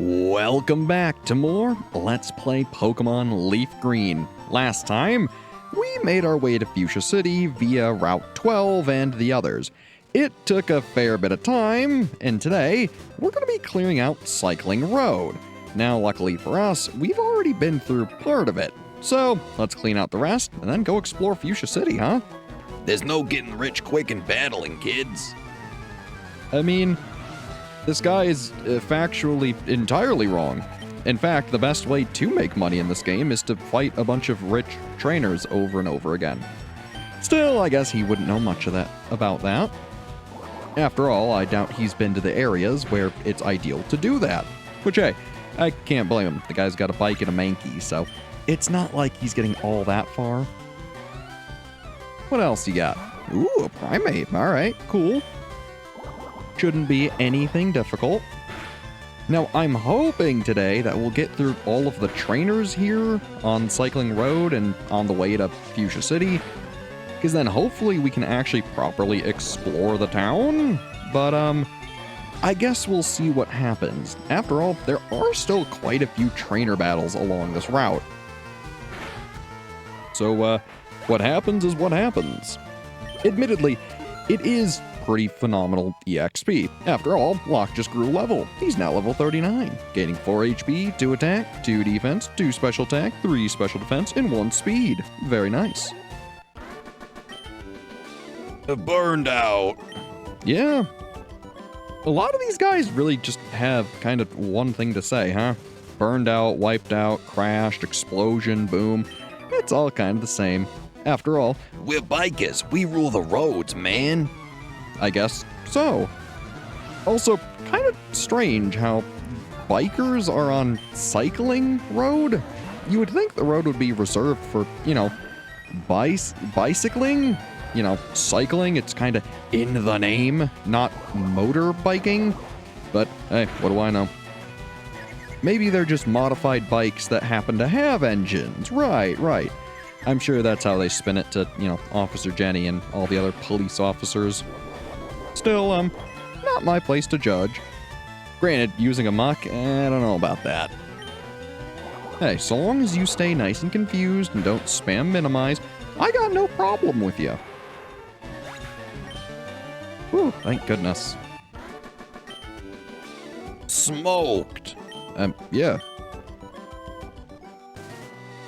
Welcome back to more Let's Play Pokemon Leaf Green. Last time, we made our way to Fuchsia City via Route 12 and the others. It took a fair bit of time, and today, we're going to be clearing out Cycling Road. Now, luckily for us, we've already been through part of it. So, let's clean out the rest, and then go explore Fuchsia City, huh? There's no getting rich quick in battling, kids. I mean, this guy is factually entirely wrong. In fact, the best way to make money in this game is to fight a bunch of rich trainers over and over again. Still, I guess he wouldn't know much about that. After all, I doubt he's been to the areas where it's ideal to do that. Which, hey, I can't blame him. The guy's got a bike and a Mankey, so it's not like he's getting all that far. What else you got? Ooh, a Primate. Alright, cool. Shouldn't be anything difficult. Now, I'm hoping today that we'll get through all of the trainers here on Cycling Road and on the way to Fuchsia City, because then hopefully we can actually properly explore the town. But, I guess we'll see what happens. After all, there are still quite a few trainer battles along this route. So, what happens is what happens. Admittedly, it is pretty phenomenal EXP. After all, Locke just grew level. He's now level 39, gaining 4 HP, 2 attack, 2 defense, 2 special attack, 3 special defense, and 1 speed. Very nice. Burned out. Yeah. A lot of these guys really just have kind of one thing to say, huh? Burned out, wiped out, crashed, explosion, boom. It's all kind of the same. After all, We're bikers. We rule the roads, man. I guess so. Also, kind of strange how bikers are on Cycling Road. You would think the road would be reserved for, bicycling. Cycling, it's kind of in the name, not motorbiking. But, hey, what do I know? Maybe they're just modified bikes that happen to have engines. Right. I'm sure that's how they spin it to, Officer Jenny and all the other police officers. Still, not my place to judge. Granted, using a muck, I don't know about that. Hey, so long as you stay nice and confused and don't spam minimize, I got no problem with you. Whew, thank goodness. Smoked. Yeah.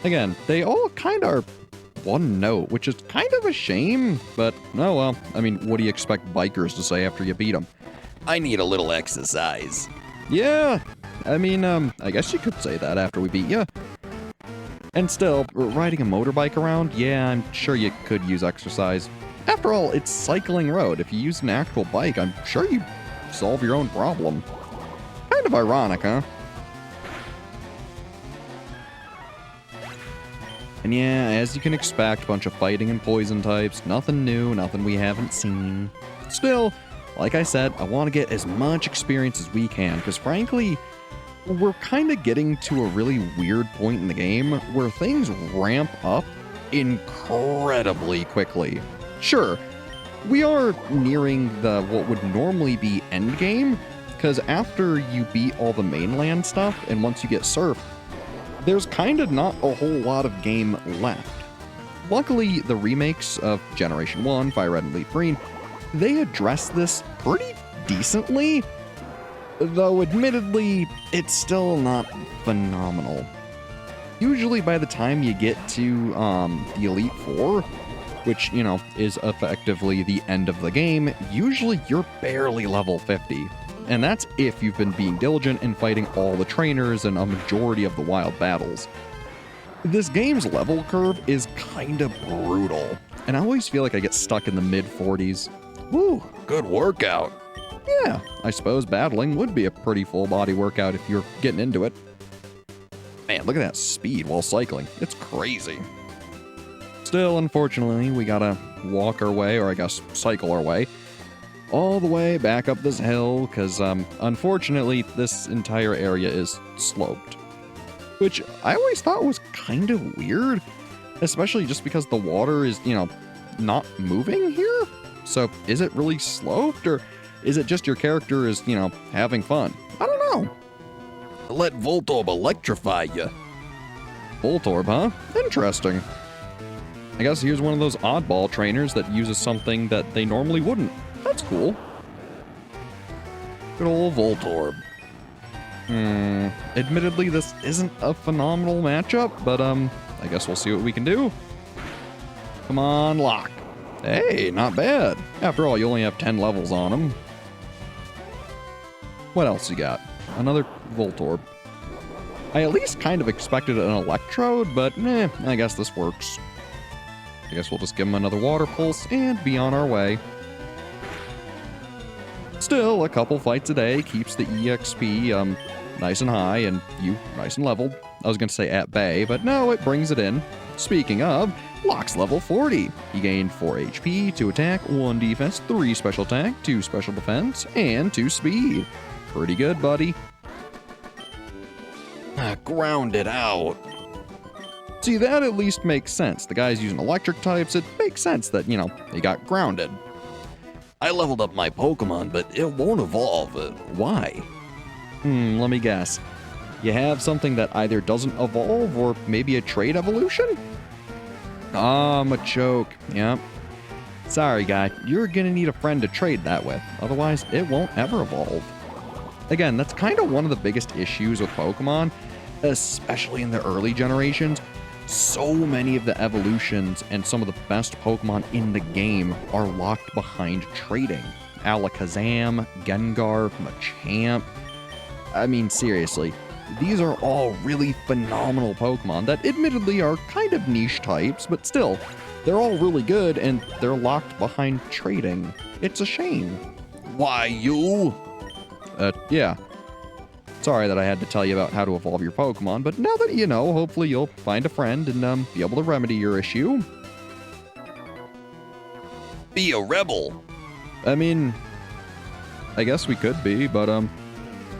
Again, they all kind of are one note, which is kind of a shame, but oh well. I mean, what do you expect bikers to say after you beat them? I need a little exercise. Yeah, I mean, I guess you could say that after we beat you. And still, riding a motorbike around, yeah, I'm sure you could use exercise. After all, it's Cycling Road. If you use an actual bike, I'm sure you solve your own problem. Kind of ironic, huh? And yeah, as you can expect, bunch of fighting and poison types, nothing new, nothing we haven't seen. Still, like I said, I want to get as much experience as we can, because frankly, we're kind of getting to a really weird point in the game where things ramp up incredibly quickly. Sure, we are nearing what would normally be endgame, because after you beat all the mainland stuff, and once you get Surf, there's kind of not a whole lot of game left. Luckily, the remakes of Generation 1, Fire Red and Leaf Green, they address this pretty decently, though admittedly, it's still not phenomenal. Usually by the time you get to the Elite Four, which, is effectively the end of the game, usually you're barely level 50. And that's if you've been being diligent and fighting all the trainers and a majority of the wild battles. This game's level curve is kinda brutal, and I always feel like I get stuck in the mid-40s. Woo, good workout. Yeah, I suppose battling would be a pretty full-body workout if you're getting into it. Man, look at that speed while cycling. It's crazy. Still, unfortunately, we gotta walk our way, or I guess cycle our way, all the way back up this hill, because unfortunately this entire area is sloped. Which I always thought was kind of weird, especially just because the water is, not moving here. So is it really sloped, or is it just your character is, having fun? I don't know. let Voltorb electrify you. Voltorb, huh? Interesting. I guess here's one of those oddball trainers that uses something that they normally wouldn't. That's cool. Good old Voltorb. Admittedly, this isn't a phenomenal matchup, but I guess we'll see what we can do. Come on, Lock. Hey, not bad. After all, you only have 10 levels on him. What else you got? Another Voltorb. I at least kind of expected an Electrode, but I guess this works. I guess we'll just give him another Water Pulse and be on our way. Still, a couple fights a day keeps the EXP nice and high and you nice and leveled. I was going to say at bay, but no, it brings it in. Speaking of, Lock's level 40. He gained 4 HP, 2 attack, 1 defense, 3 special attack, 2 special defense, and 2 speed. Pretty good, buddy. Grounded out. See, that at least makes sense. The guy's using electric types. It makes sense that, he got grounded. I leveled up my Pokemon, but it won't evolve. Why? Let me guess. You have something that either doesn't evolve or maybe a trait evolution? Machoke. Yep. Sorry, guy. You're gonna need a friend to trade that with. Otherwise, it won't ever evolve. Again, that's kind of one of the biggest issues with Pokemon, especially in the early generations. So many of the evolutions and some of the best Pokemon in the game are locked behind trading. Alakazam, Gengar, Machamp. I mean, seriously, these are all really phenomenal Pokemon that admittedly are kind of niche types, but still, they're all really good and they're locked behind trading. It's a shame. Why, you? Yeah. Sorry that I had to tell you about how to evolve your Pokemon, but now that you know, hopefully you'll find a friend and be able to remedy your issue. Be a rebel. I mean, I guess we could be, but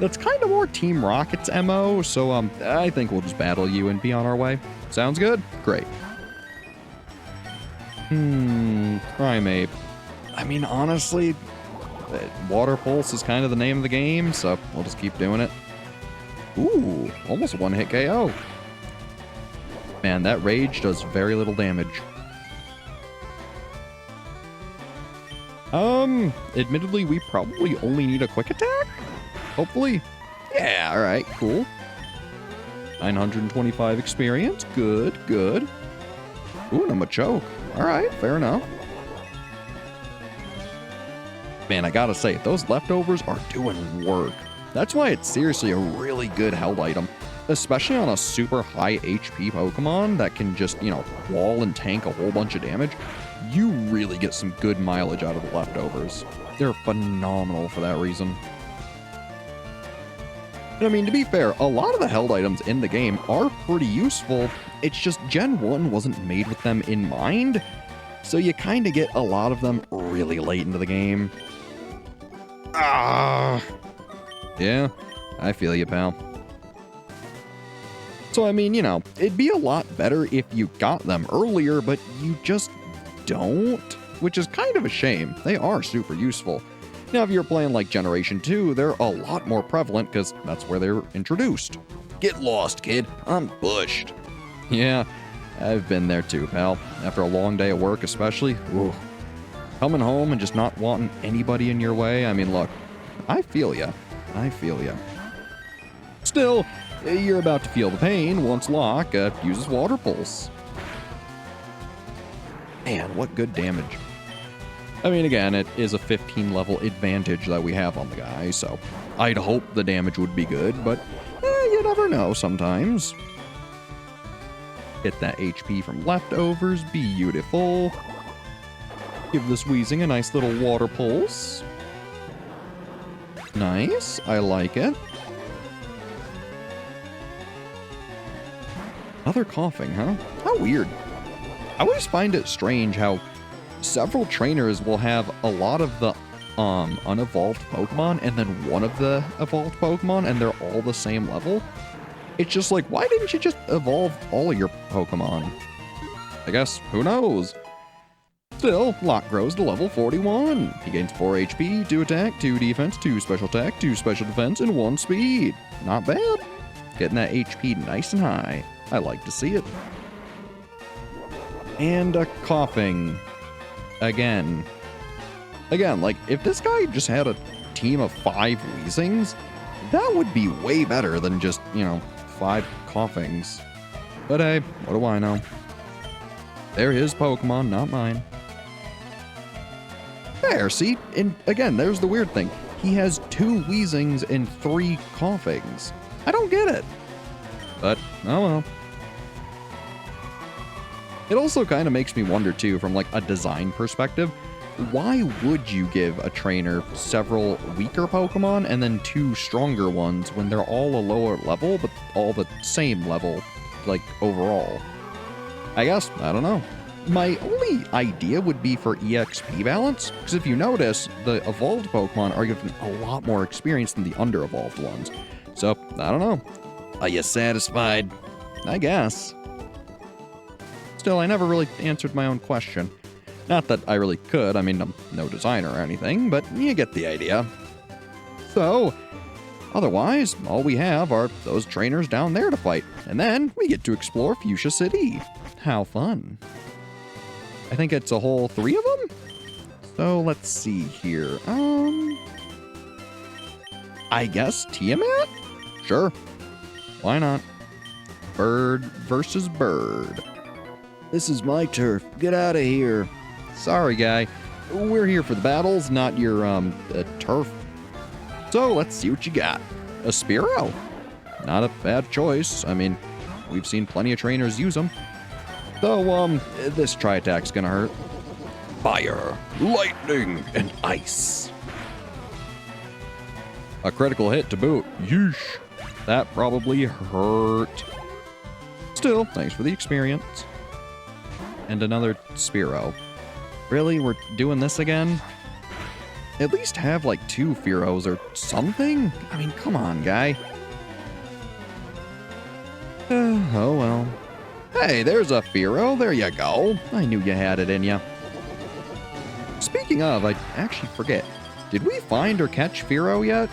that's kind of more Team Rocket's MO, so I think we'll just battle you and be on our way. Sounds good? Great. Primeape. I mean, honestly, Water Pulse is kind of the name of the game, so we'll just keep doing it. Ooh, almost one-hit KO. Man, that Rage does very little damage. Admittedly, we probably only need a quick attack? Hopefully. Yeah, alright, cool. 925 experience. Good, good. Ooh, and a Machoke. Alright, fair enough. Man, I gotta say, those leftovers are doing work. That's why it's seriously a really good held item, especially on a super high HP Pokemon that can just, wall and tank a whole bunch of damage. You really get some good mileage out of the leftovers. They're phenomenal for that reason. And I mean, to be fair, a lot of the held items in the game are pretty useful. It's just Gen 1 wasn't made with them in mind, so you kind of get a lot of them really late into the game. Yeah, I feel you, pal. So, I mean, it'd be a lot better if you got them earlier, but you just don't, which is kind of a shame. They are super useful. Now, if you're playing like Generation 2, they're a lot more prevalent because that's where they're introduced. Get lost, kid. I'm bushed. Yeah, I've been there too, pal. After a long day at work, especially. Ooh. Coming home and just not wanting anybody in your way. I mean, look, I feel ya. I feel ya. Still, you're about to feel the pain once Locke uses Water Pulse. Man, what good damage. I mean, again, it is a 15 level advantage that we have on the guy, so I'd hope the damage would be good, but you never know sometimes. Hit that HP from leftovers, beautiful. Give this Weezing a nice little Water Pulse. Nice, I like it. Another coughing, huh? How weird. I always find it strange how several trainers will have a lot of the unevolved Pokemon and then one of the evolved Pokemon and they're all the same level. It's just like, why didn't you just evolve all of your Pokemon? I guess, who knows? Still, Locke grows to level 41. He gains 4 HP, 2 attack, 2 defense, 2 special attack, 2 special defense, and 1 speed. Not bad. Getting that HP nice and high. I like to see it. And a coughing. Again. Again, like, if this guy just had a team of 5 Weezings, that would be way better than just, 5 coughings. But hey, what do I know? They're his Pokemon, not mine. There, see? And again, there's the weird thing. He has 2 Weezings and 3 coughings. I don't get it. But, oh well. It also kind of makes me wonder, too, from like a design perspective, why would you give a trainer several weaker Pokemon and then 2 stronger ones when they're all a lower level, but all the same level, like, overall? I guess, I don't know. My only idea would be for EXP balance, because if you notice, the evolved Pokemon are given a lot more experience than the under-evolved ones. So, I don't know. Are you satisfied? I guess. Still, I never really answered my own question. Not that I really could, I mean, I'm no designer or anything, but you get the idea. So, otherwise, all we have are those trainers down there to fight, and then we get to explore Fuchsia City. How fun. I think it's a whole 3 of them? So, let's see here. I guess Tiamat? Sure. Why not? Bird versus bird. This is my turf. Get out of here. Sorry, guy. We're here for the battles, not your, turf. So, let's see what you got. A Spearow. Not a bad choice. I mean, we've seen plenty of trainers use them. Though, this Tri-Attack's gonna hurt. Fire, lightning, and ice. A critical hit to boot. Yeesh. That probably hurt. Still, thanks for the experience. And another Spearow. Really? We're doing this again? At least have like 2 Fearows or something? I mean, come on, guy. Oh well. Hey, there's a Fearow. There you go. I knew you had it in you. Speaking of, I actually forget. Did we find or catch Fearow yet?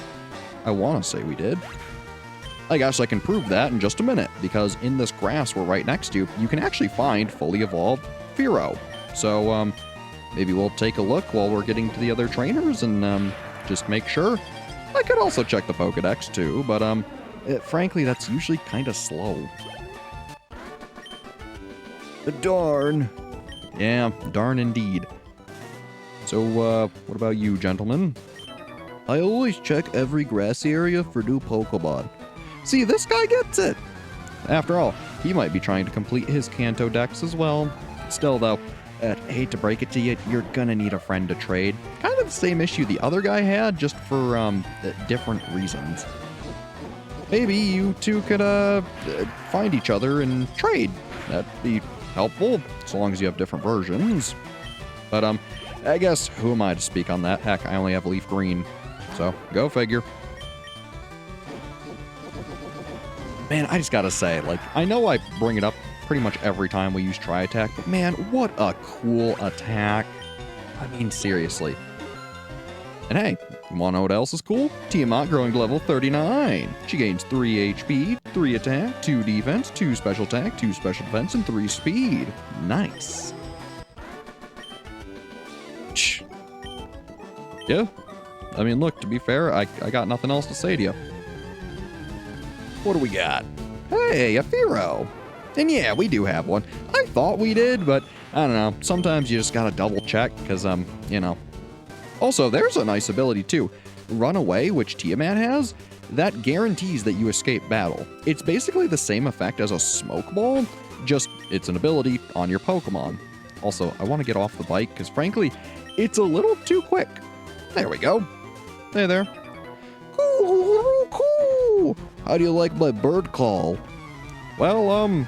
I want to say we did. I guess I can prove that in just a minute, because in this grass we're right next to, you can actually find fully evolved Fearow. So, maybe we'll take a look while we're getting to the other trainers and, just make sure. I could also check the Pokedex too, but, frankly, that's usually kind of slow. Darn. Yeah, darn indeed. So, what about you, gentlemen? I always check every grassy area for new Pokemon. See, this guy gets it! After all, he might be trying to complete his Kanto Dex as well. Still, though, I hate to break it to you, you're gonna need a friend to trade. Kind of the same issue the other guy had, just for, different reasons. Maybe you two could, find each other and trade. That'd be helpful, as long as you have different versions. But, I guess, who am I to speak on that? Heck, I only have LeafGreen. So, go figure. Man, I just gotta say, like, I know I bring it up pretty much every time we use Tri-Attack, but man, what a cool attack. I mean, seriously. And hey, you wanna know what else is cool? Tiamat growing to level 39. She gains 3 HP, 3 attack, 2 defense, 2 special attack, 2 special defense, and 3 speed. Nice. Yeah. I mean, look, to be fair, I got nothing else to say to you. What do we got? Hey, a Fearow. And yeah, we do have one. I thought we did, but I don't know. Sometimes you just gotta double check, because, you know. Also, there's a nice ability, too. Run Away, which Tiamat has, that guarantees that you escape battle. It's basically the same effect as a Smoke Ball, just it's an ability on your Pokemon. Also, I want to get off the bike, because frankly, it's a little too quick. There we go. Hey there. Cool. How do you like my bird call? Well,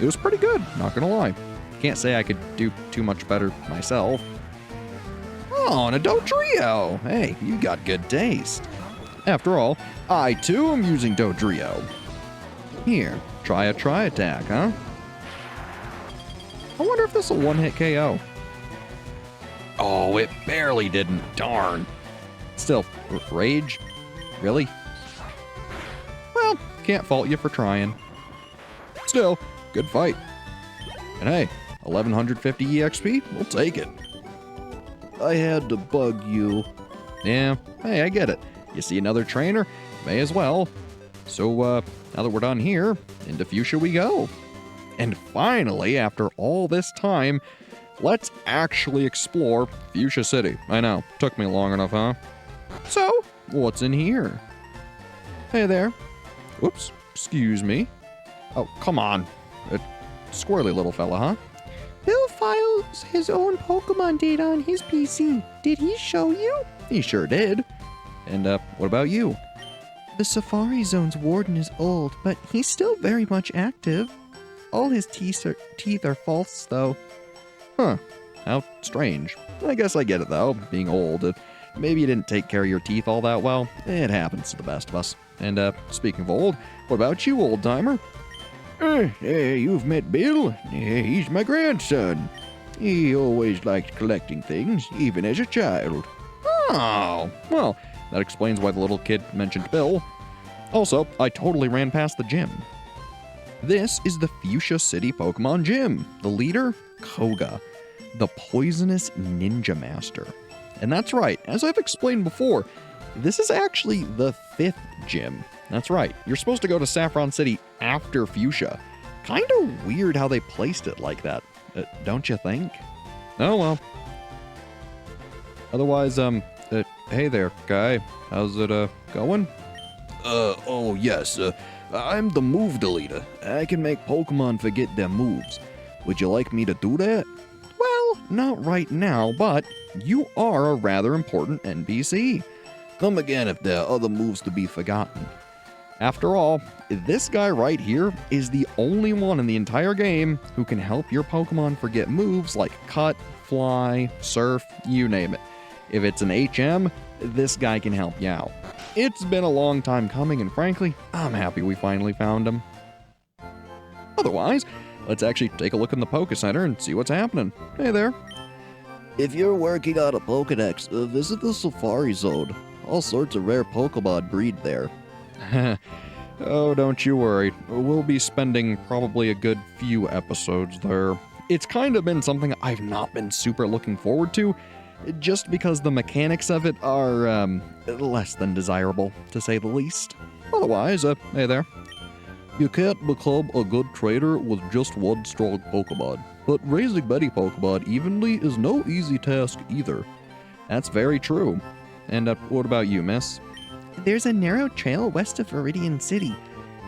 it was pretty good, not gonna lie. Can't say I could do too much better myself. Oh, and a Dodrio! Hey, you got good taste. After all, I too am using Dodrio. Here, try a Tri-Attack, huh? I wonder if this will one-hit KO. Oh, it barely didn't, darn. Still, Rage? Really? Well, can't fault you for trying. Still, good fight. And hey, 1150 EXP, we'll take it. I had to bug you. Yeah, hey, I get it. You see another trainer? May as well. So, now that we're done here, into Fuchsia we go. And finally, after all this time, let's actually explore Fuchsia City. I know, took me long enough, huh? So, what's in here? Hey there. Whoops, excuse me. Oh, come on. Squirrely little fella, huh? Bill files his own Pokemon data on his PC. Did he show you? He sure did. And, what about you? The Safari Zone's warden is old, but he's still very much active. All his teeth are false, though. Huh. How strange. I guess I get it, though, being old. Maybe you didn't take care of your teeth all that well. It happens to the best of us. And, speaking of old, what about you, old-timer? You've met Bill. He's my grandson. He always liked collecting things, even as a child. Oh, well, that explains why the little kid mentioned Bill. Also, I totally ran past the gym. This is the Fuchsia City Pokemon Gym. The leader, Koga, the poisonous ninja master. And that's right, as I've explained before, this is actually the 5th gym. That's right, you're supposed to go to Saffron City after Fuchsia. Kinda weird how they placed it like that, don't you think? Oh well. Otherwise, hey there, guy. How's it, going? Oh yes, I'm the move deleter. I can make Pokemon forget their moves. Would you like me to do that? Well, not right now, but you are a rather important NPC. Come again if there are other moves to be forgotten. After all, this guy right here is the only one in the entire game who can help your Pokemon forget moves like Cut, Fly, Surf, you name it. If it's an HM, this guy can help you out. It's been a long time coming, and frankly, I'm happy we finally found him. Otherwise, let's actually take a look in the Poké Center and see what's happening. Hey there. If you're working on a Pokedex, visit the Safari Zone. All sorts of rare Pokemon breed there. Oh, don't you worry. We'll be spending probably a good few episodes there. It's kind of been something I've not been super looking forward to, just because the mechanics of it are, less than desirable, to say the least. Otherwise, hey there. You can't become a good trader with just one strong Pokemon, but raising many Pokemon evenly is no easy task either. That's very true. And what about you, miss? There's a narrow trail west of Viridian City.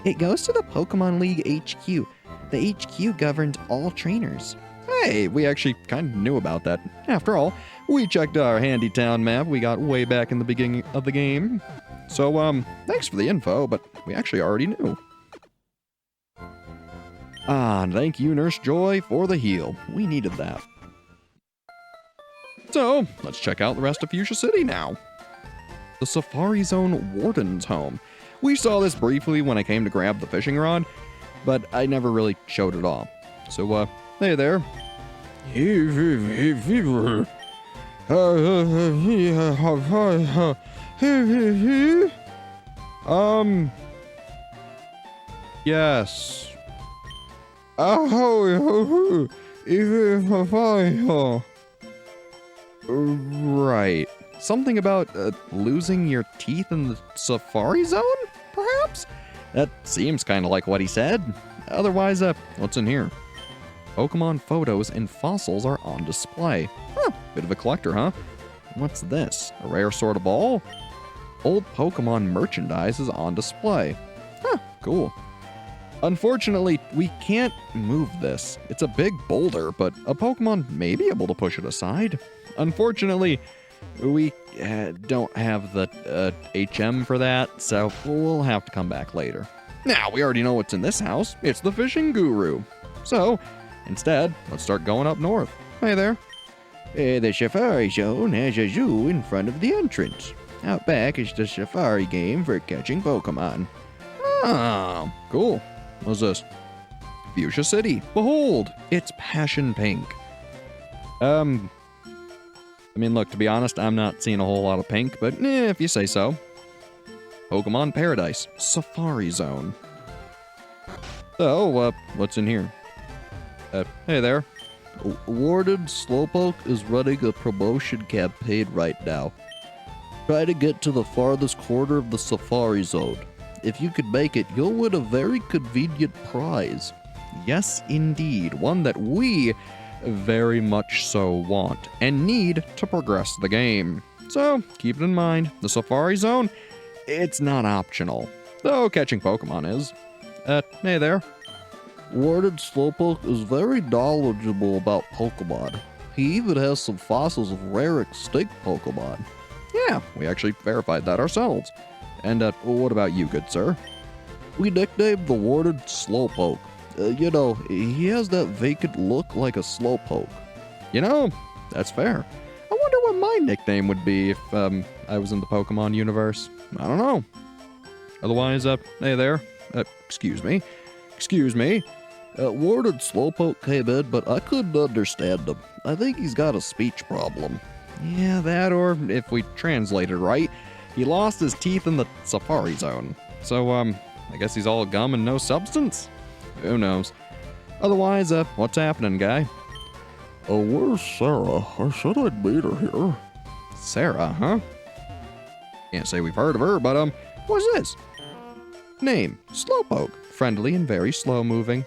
It goes to the Pokemon League HQ. The HQ governs all trainers. Hey, we actually kind of knew about that. After all, we checked our handy town map we got way back in the beginning of the game. So, thanks for the info, but we actually already knew. Ah, thank you, Nurse Joy, for the heal. We needed that. So, let's check out the rest of Fuchsia City now. The Safari Zone Warden's home. We saw this briefly when I came to grab the fishing rod, but I never really showed it off. So, hey there. Yes. Right. Something about losing your teeth in the Safari Zone, perhaps? That seems kind of like what he said. Otherwise, what's in here? Pokemon photos and fossils are on display. Huh, bit of a collector, huh? What's this? A rare sort of ball? Old Pokemon merchandise is on display. Huh, cool. Unfortunately, we can't move this. It's a big boulder, but a Pokemon may be able to push it aside. Unfortunately, we don't have the HM for that, so we'll have to come back later. Now, we already know what's in this house. It's the fishing guru. So, instead, let's start going up north. Hey there. The Safari Zone has a zoo in front of the entrance. Out back is the Safari game for catching Pokemon. Oh, cool. What's this? Fuchsia City. Behold, it's passion pink. I mean, look, to be honest, I'm not seeing a whole lot of pink, but if you say so. Pokemon Paradise, Safari Zone. So, what's in here? Hey there. Warden Slowpoke is running a promotion campaign right now. Try to get to the farthest corner of the Safari Zone. If you can make it, you'll win a very convenient prize. Yes, indeed. One that we very much so want and need to progress the game. So, keep it in mind, the Safari Zone, it's not optional. Though catching Pokemon is. Hey there. Warden Slowpoke is very knowledgeable about Pokemon. He even has some fossils of rare extinct Pokemon. Yeah, we actually verified that ourselves. And, what about you, good sir? We nicknamed the Warden Slowpoke. He has that vacant look like a Slowpoke. You know, that's fair. I wonder what my nickname would be if, I was in the Pokemon universe. I don't know. Otherwise, hey there. Excuse me. Warden Slowpoke came in, but I couldn't understand him. I think he's got a speech problem. Yeah, that, or if we translate it right, he lost his teeth in the Safari Zone. So, I guess he's all gum and no substance? Who knows? Otherwise, what's happening, guy? Where's Sarah? I said I'd meet her here. Sarah, huh? Can't say we've heard of her, but, what's this? Name, Slowpoke. Friendly and very slow-moving.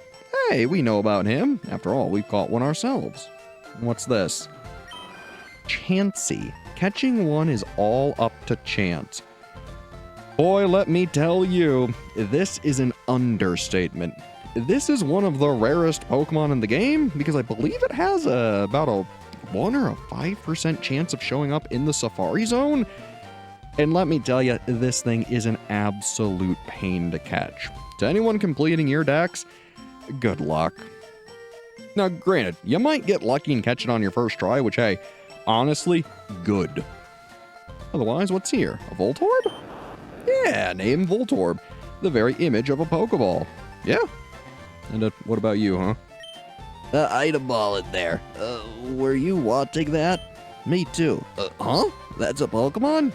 Hey, we know about him. After all, we've caught one ourselves. What's this? Chansey. Catching one is all up to chance. Boy, let me tell you, this is an understatement. This is one of the rarest Pokemon in the game because I believe it has about a 1 or a 5% chance of showing up in the Safari Zone. And let me tell you, this thing is an absolute pain to catch. To anyone completing your decks, good luck. Now, granted, you might get lucky and catch it on your first try, which, hey, honestly, good. Otherwise, what's here? A Voltorb? Yeah, name Voltorb. The very image of a Pokeball. Yeah. And what about you, huh? Item ball in there. Were you wanting that? Me too. Huh? That's a Pokemon?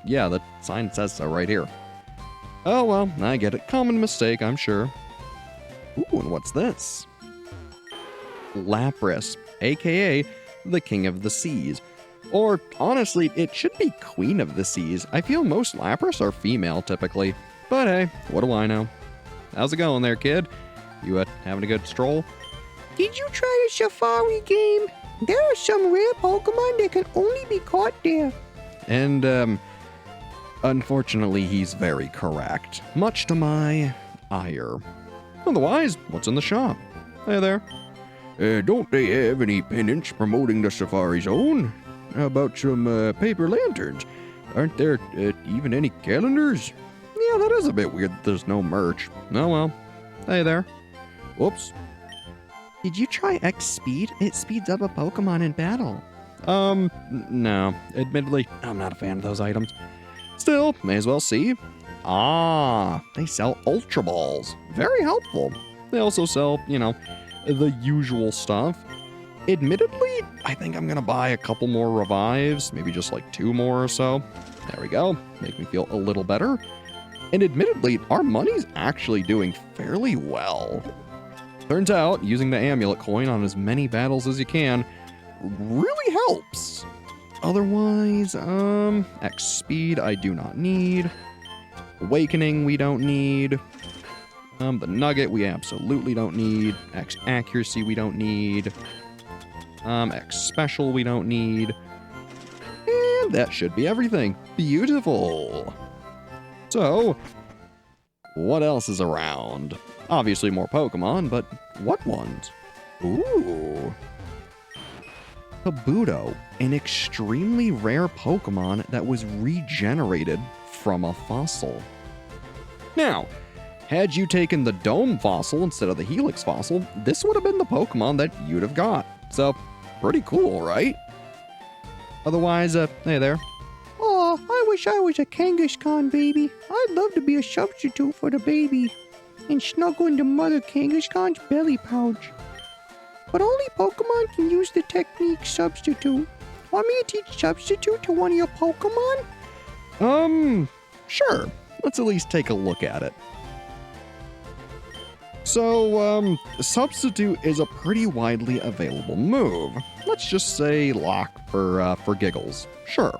Yeah, the sign says so right here. Oh, well, I get it. Common mistake, I'm sure. Ooh, and what's this? Lapras, aka the King of the Seas. Or, honestly, it should be Queen of the Seas. I feel most Lapras are female, typically. But hey, what do I know? How's it going there, kid? You having a good stroll? Did you try the Safari game? There are some rare Pokemon that can only be caught there. And, unfortunately, he's very correct. Much to my ire. Otherwise, what's in the shop? Hey there. Don't they have any pennants promoting the Safari Zone? How about some paper lanterns? Aren't there even any calendars? Yeah, that is a bit weird that there's no merch. Oh well. Hey there. Whoops. Did you try X Speed? It speeds up a Pokemon in battle. No. Admittedly, I'm not a fan of those items. Still, may as well see. Ah, they sell Ultra Balls. Very helpful. They also sell, the usual stuff. Admittedly, I think I'm gonna buy a couple more revives, maybe just like 2 more or so. There we go. Make me feel a little better. And admittedly, our money's actually doing fairly well. Turns out, using the amulet coin on as many battles as you can really helps. Otherwise, X speed I do not need. Awakening we don't need. The nugget we absolutely don't need. X accuracy we don't need. X special we don't need. And that should be everything. Beautiful. So, what else is around? Obviously more Pokemon, but what ones? Ooh. Kabuto, an extremely rare Pokemon that was regenerated from a fossil. Now, had you taken the Dome fossil instead of the Helix fossil, this would have been the Pokemon that you'd have got. So, pretty cool, right? Otherwise, hey there. Oh, I wish I was a Kangaskhan baby. I'd love to be a substitute for the baby and snuggle into Mother Kangaskhan's belly pouch. But only Pokemon can use the technique substitute. Want me to teach substitute to one of your Pokemon? Sure. Let's at least take a look at it. So, Substitute is a pretty widely available move. Let's just say Lock for giggles. Sure.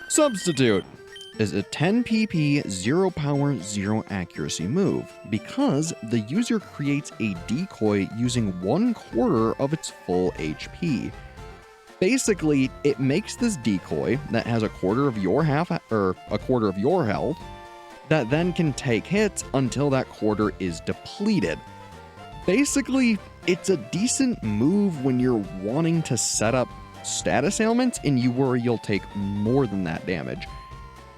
Substitute is a 10 PP, 0 power, 0 accuracy move because the user creates a decoy using 1/4 of its full HP. Basically, it makes this decoy that has a quarter of your health that then can take hits until that quarter is depleted. Basically, it's a decent move when you're wanting to set up status ailments and you worry you'll take more than that damage.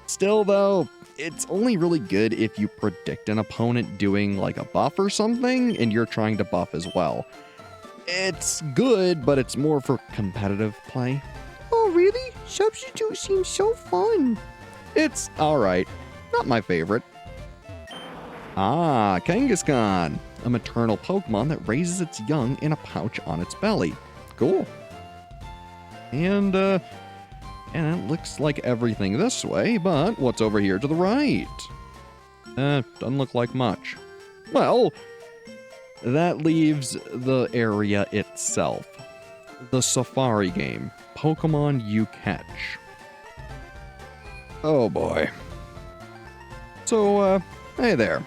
Still though, it's only really good if you predict an opponent doing like a buff or something and you're trying to buff as well. It's good, but it's more for competitive play. Oh, really? Substitute seems so fun. It's alright. Not my favorite. Ah, Kangaskhan, a maternal Pokemon that raises its young in a pouch on its belly. Cool. And it looks like everything this way, but what's over here to the right? Doesn't look like much. Well, that leaves the area itself. The Safari game. Pokemon you catch. Oh boy. So, hey there.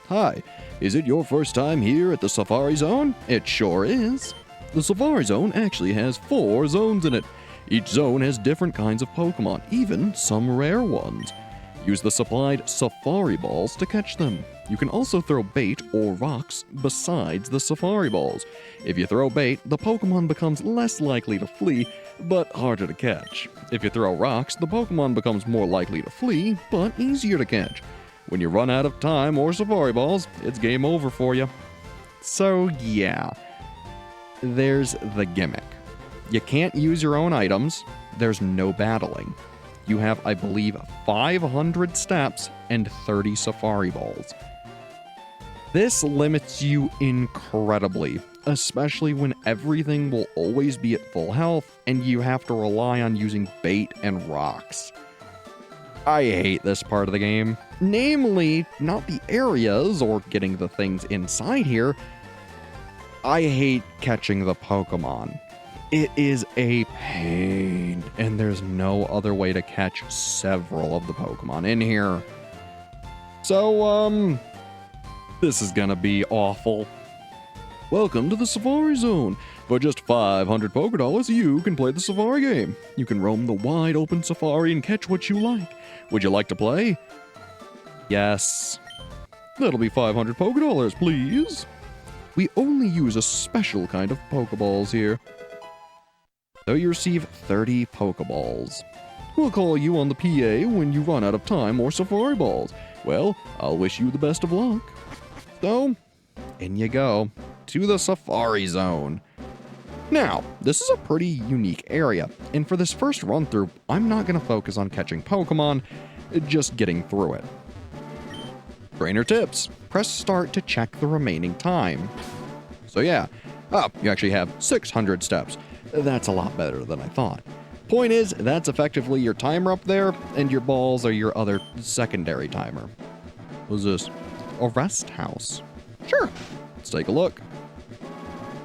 Hi, is it your first time here at the Safari Zone? It sure is. The Safari Zone actually has 4 zones in it. Each zone has different kinds of Pokemon, even some rare ones. Use the supplied Safari Balls to catch them. You can also throw bait or rocks besides the Safari Balls. If you throw bait, the Pokemon becomes less likely to flee, but harder to catch. If you throw rocks, the Pokemon becomes more likely to flee, but easier to catch. When you run out of time or Safari Balls, it's game over for you. So yeah, there's the gimmick. You can't use your own items, there's no battling. You have, I believe, 500 steps and 30 Safari Balls. This limits you incredibly, especially when everything will always be at full health and you have to rely on using bait and rocks. I hate this part of the game. Namely, not the areas or getting the things inside here. I hate catching the Pokemon. It is a pain, and there's no other way to catch several of the Pokemon in here. So, this is gonna be awful. Welcome to the Safari Zone. For just 500 Pokédollars, you can play the Safari game. You can roam the wide open Safari and catch what you like. Would you like to play? Yes. That'll be 500 Pokédollars, please. We only use a special kind of Pokeballs here. So you receive 30 Pokeballs. We'll call you on the PA when you run out of time or Safari Balls. Well, I'll wish you the best of luck. So, in you go, to the Safari Zone. Now, this is a pretty unique area, and for this first run through, I'm not going to focus on catching Pokemon, just getting through it. Trainer tips. Press start to check the remaining time. So yeah, you actually have 600 steps. That's a lot better than I thought. Point is, that's effectively your timer up there, and your balls are your other secondary timer. What's this? A rest house. Sure, let's take a look.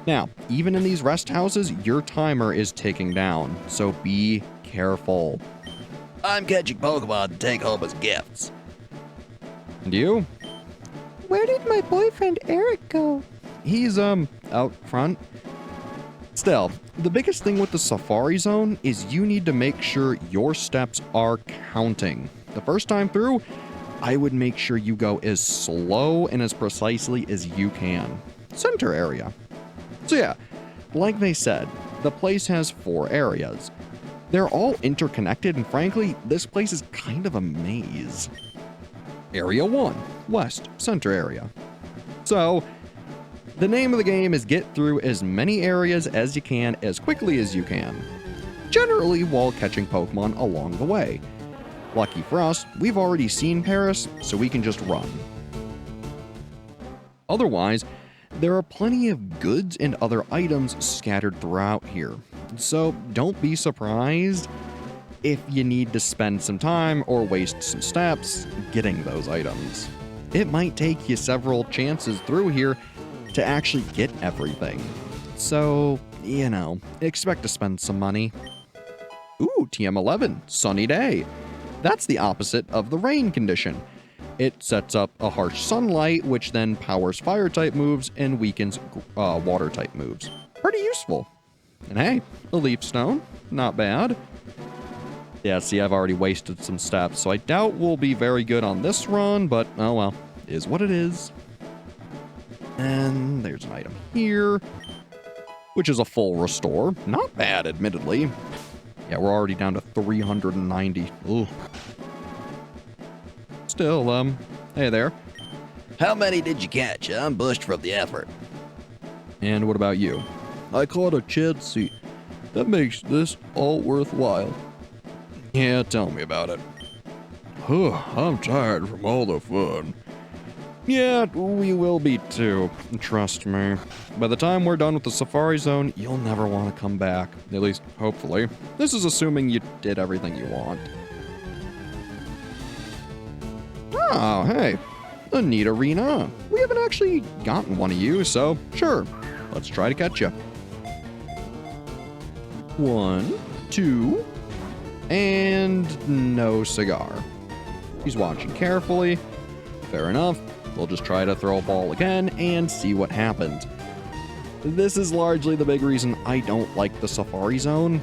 Now, even in these rest houses, your timer is ticking down, so be careful. I'm catching Pokemon to take home as gifts. And you? Where did my boyfriend Eric go? He's, out front. Still, the biggest thing with the Safari Zone is you need to make sure your steps are counting. The first time through, I would make sure you go as slow and as precisely as you can. Center area. So yeah, like they said, the place has 4 areas. They're all interconnected, and frankly, this place is kind of a maze. Area 1, West, Center area. So, the name of the game is get through as many areas as you can as quickly as you can, generally while catching Pokemon along the way. Lucky for us, we've already seen Paris, so we can just run. Otherwise, there are plenty of goods and other items scattered throughout here, so don't be surprised if you need to spend some time or waste some steps getting those items. It might take you several chances through here to actually get everything. So, you know, expect to spend some money. Ooh, TM11, sunny day. That's the opposite of the rain condition. It sets up a harsh sunlight, which then powers fire type moves and weakens water type moves. Pretty useful. And hey, a leaf stone, not bad. Yeah, see, I've already wasted some steps, so I doubt we'll be very good on this run, but oh well, is what it is. And there's an item here, which is a full restore. Not bad, admittedly. Yeah, we're already down to 390. Ooh. Still, hey there. How many did you catch? I'm bushed from the effort. And what about you? I caught a Chansey. That makes this all worthwhile. Yeah, tell me about it. I'm tired from all the fun. Yeah, we will be too. Trust me. By the time we're done with the Safari Zone, you'll never want to come back. At least, hopefully. This is assuming you did everything you want. Oh, hey. A neat arena. We haven't actually gotten one of you, so sure. Let's try to catch you. 1, 2, and no cigar. He's watching carefully. Fair enough. We'll just try to throw a ball again and see what happens. This is largely the big reason I don't like the Safari Zone.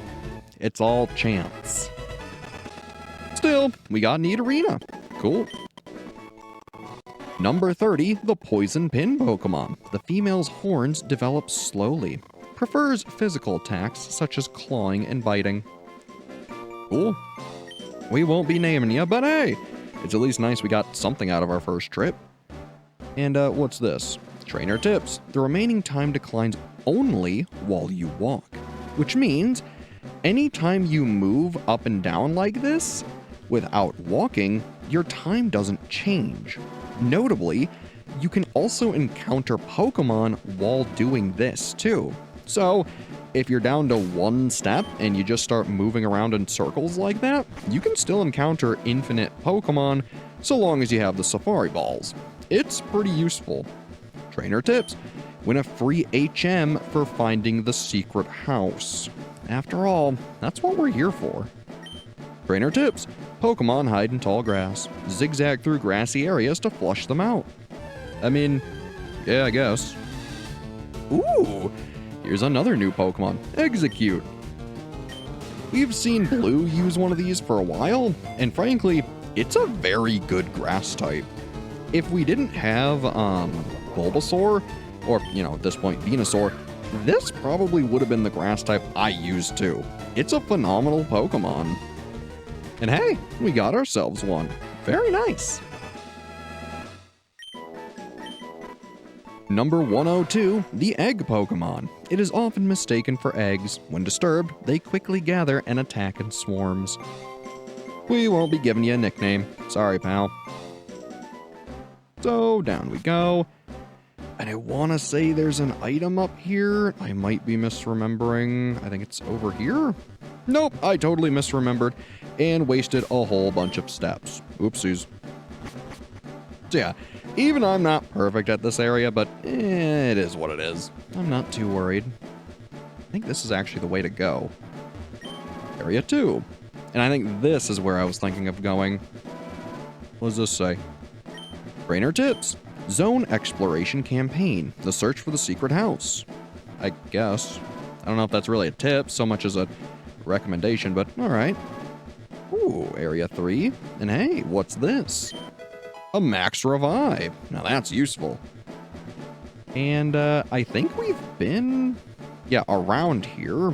It's all chance. Still, we got a neat arena. Cool. Number 30, the Poison Pin Pokemon. The female's horns develop slowly. Prefers physical attacks such as clawing and biting. Cool. We won't be naming you, but hey, it's at least nice we got something out of our first trip. And what's this? Trainer tips. The remaining time declines only while you walk, which means anytime you move up and down like this without walking, your time doesn't change. Notably, you can also encounter Pokemon while doing this too. So, if you're down to one step and you just start moving around in circles like that, you can still encounter infinite Pokemon so long as you have the Safari Balls. It's pretty useful. Trainer tips. Win a free HM for finding the secret house. After all, that's what we're here for. Trainer tips. Pokemon hide in tall grass. Zigzag through grassy areas to flush them out. I mean, yeah, I guess. Ooh, here's another new Pokemon, Execute. We've seen Blue use one of these for a while, and frankly, it's a very good grass type. If we didn't have Bulbasaur, or, you know, at this point, Venusaur, this probably would have been the grass type I used too. It's a phenomenal Pokemon. And hey, we got ourselves one. Very nice. Number 102, the Egg Pokemon. It is often mistaken for eggs. When disturbed, they quickly gather and attack in swarms. We won't be giving you a nickname. Sorry, pal. So, down we go. And I want to say there's an item up here. I might be misremembering. I think it's over here. Nope, I totally misremembered and wasted a whole bunch of steps. Oopsies. So yeah, even I'm not perfect at this area, but it is what it is. I'm not too worried. I think this is actually the way to go. Area 2. And I think this is where I was thinking of going. What does this say? Trainer tips. Zone exploration campaign. The search for the secret house. I guess. I don't know if that's really a tip so much as a recommendation, but alright. Ooh, area 3. And hey, what's this? A max revive. Now that's useful. And I think we've been, around here.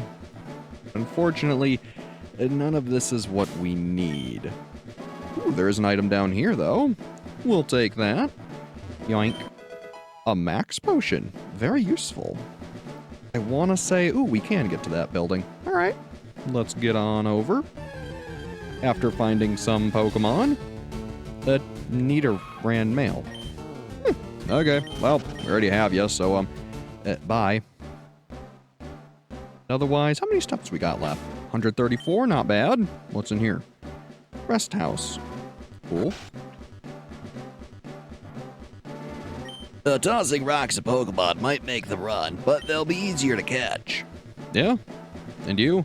Unfortunately, none of this is what we need. Ooh, there is an item down here, though. We'll take that. Yoink. A max potion. Very useful. I want to say, ooh, we can get to that building. All right, let's get on over. After finding some Pokemon that need a brand mail. Okay, well, we already have you, so, bye. Otherwise, how many steps we got left? 134, not bad. What's in here? Rest house. Cool. Tossing rocks at Pokemon might make them run, but they'll be easier to catch. Yeah. And you?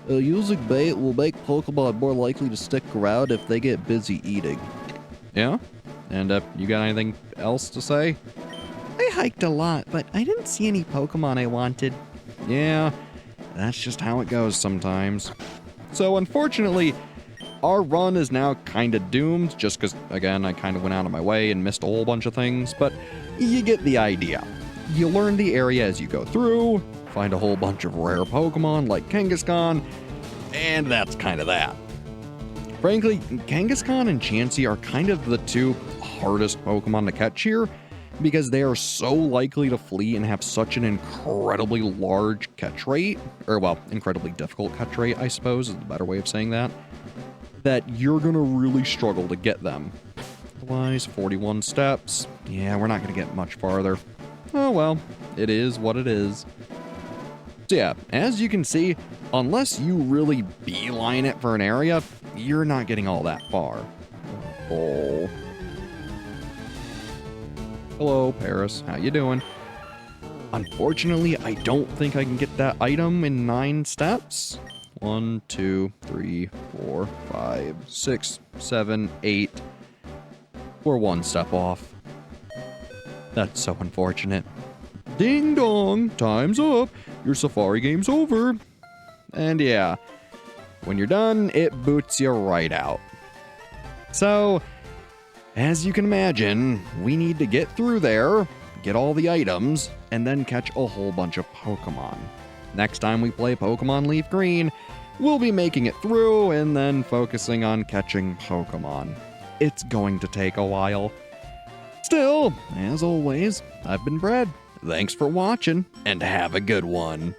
Using bait will make Pokemon more likely to stick around if they get busy eating. Yeah? And you got anything else to say? I hiked a lot, but I didn't see any Pokemon I wanted. Yeah, that's just how it goes sometimes. So unfortunately, our run is now kind of doomed, just because, again, I kind of went out of my way and missed a whole bunch of things, but you get the idea. You learn the area as you go through, find a whole bunch of rare Pokemon like Kangaskhan, and that's kind of that. Frankly, Kangaskhan and Chansey are kind of the two hardest Pokemon to catch here, because they are so likely to flee and have such an incredibly large catch rate, or well, incredibly difficult catch rate, I suppose, is the better way of saying that, that you're gonna really struggle to get them. Otherwise, 41 steps, yeah, we're not gonna get much farther. Oh well, it is what it is. So yeah, as you can see, unless you really beeline it for an area, you're not getting all that far. Oh. Hello, Paris. How you doing? Unfortunately, I don't think I can get that item in 9 steps. 1, 2, 3, 4, 5, 6, 7, 8. We're 1 step off. That's so unfortunate. Ding dong, time's up. Your safari game's over. And yeah, when you're done, it boots you right out. So, as you can imagine, we need to get through there, get all the items, and then catch a whole bunch of Pokemon. Next time we play Pokemon Leaf Green, we'll be making it through and then focusing on catching Pokemon. It's going to take a while. Still, as always, I've been Brad. Thanks for watching, and have a good one.